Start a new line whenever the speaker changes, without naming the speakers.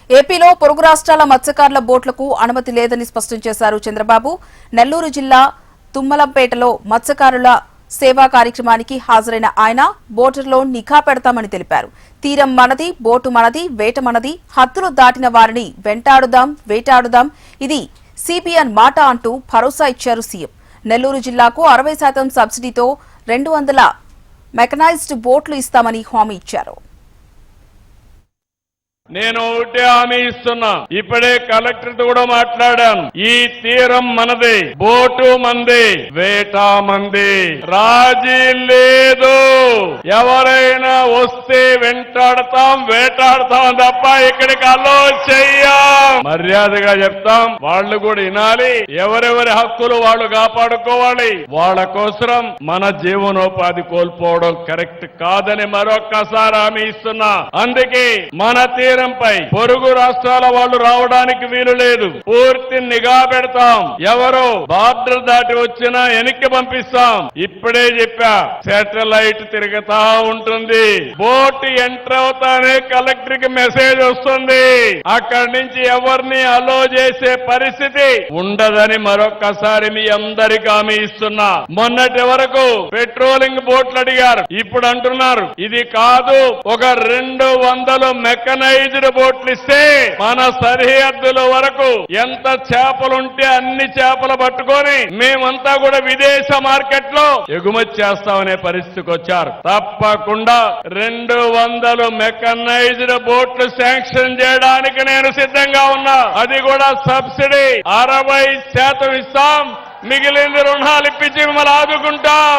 ఏపీలో పొరుగు రాష్ట్రాల మత్స్యకారుల బోట్లకు అనుమతి లేదని స్పష్టం చేశారు చంద్రబాబు. నెల్లూరు జిల్లా తుమ్మలంపేటలో మత్స్యకారుల సేవా కార్యక్రమానికి హాజరైన ఆయన బోటులో నిఘా పెడతామని తెలిపారు. తీరం మనది, బోటు మనది, వేట మనది, హద్దులు దాటిన వారిని వెంటాడుదాం, వేటాడుదాం, ఇది సిబిఎన్ మాట అంటూ భరోసా ఇచ్చారు సీఎం. నెల్లూరు జిల్లాకు 60% సబ్సిడీతో 200 మెకనైజ్డ్ బోట్లు ఇస్తామని హామీ ఇచ్చారు.
నేను ఒకటే హామీ ఇస్తున్నా, ఇప్పుడే కలెక్టర్ తో కూడా మాట్లాడాను. ఈ తీరం మనది, బోటు మంది, వేట మంది, రాజీ లేదు. ఎవరైనా వస్తే వెంటాడతాం, వేటాడతాం తప్ప ఇక్కడికి అలో చెయ్యం. మర్యాదగా చెప్తాం, వాళ్ళు కూడా వినాలి. ఎవరెవరి హక్కులు వాళ్ళు కాపాడుకోవాలి. వాళ్ళ కోసం మన జీవనోపాధి కోల్పోవడం కరెక్ట్ కాదని మరొక్కసారి హామీ ఇస్తున్నా. అందుకే మన తీరంపై పొరుగు రాష్ట్రాల వాళ్ళు రావడానికి వీలు లేదు. పూర్తి నిఘా పెడతాం. ఎవరో బార్డర్ దాటి వచ్చినా వెనక్కి పంపిస్తాం. ఇప్పుడే చెప్పా, శాటిలైట్ తిరుగుతా ఉంటుంది. బోట్ ఎంటర్ అవుతానే కలెక్టర్ కి మెసేజ్ వస్తుంది. అక్కడి నుంచి ఎవరిని అలో చేసే పరిస్థితి ఉండదని మరొక్కసారి మీ అందరికీ హామీ ఇస్తున్నా. మొన్నటి వరకు పెట్రోలింగ్ బోట్లు అడిగారు. ఇప్పుడు అంటున్నారు ఇది కాదు, ఒక 200 మెకనైజ్డ్ బోట్లు ఇస్తే మన సరిహద్దుల వరకు ఎంత చేపలుంటే అన్ని చేపలు పట్టుకొని మేమంతా కూడా విదేశ మార్కెట్ లో ఎగుమతి చేస్తామనే పరిస్థితికి వచ్చారు. తప్పకుండా 200 మెకనైజ్డ్ బోట్లు శాంక్షన్ చేయడానికి నేను సిద్ధంగా ఉన్నా. అది కూడా సబ్సిడీ 60% ఇస్తాం. మిగిలింది రుణాలు ఇప్పించి మిమ్మల్ని ఆదుకుంటాం.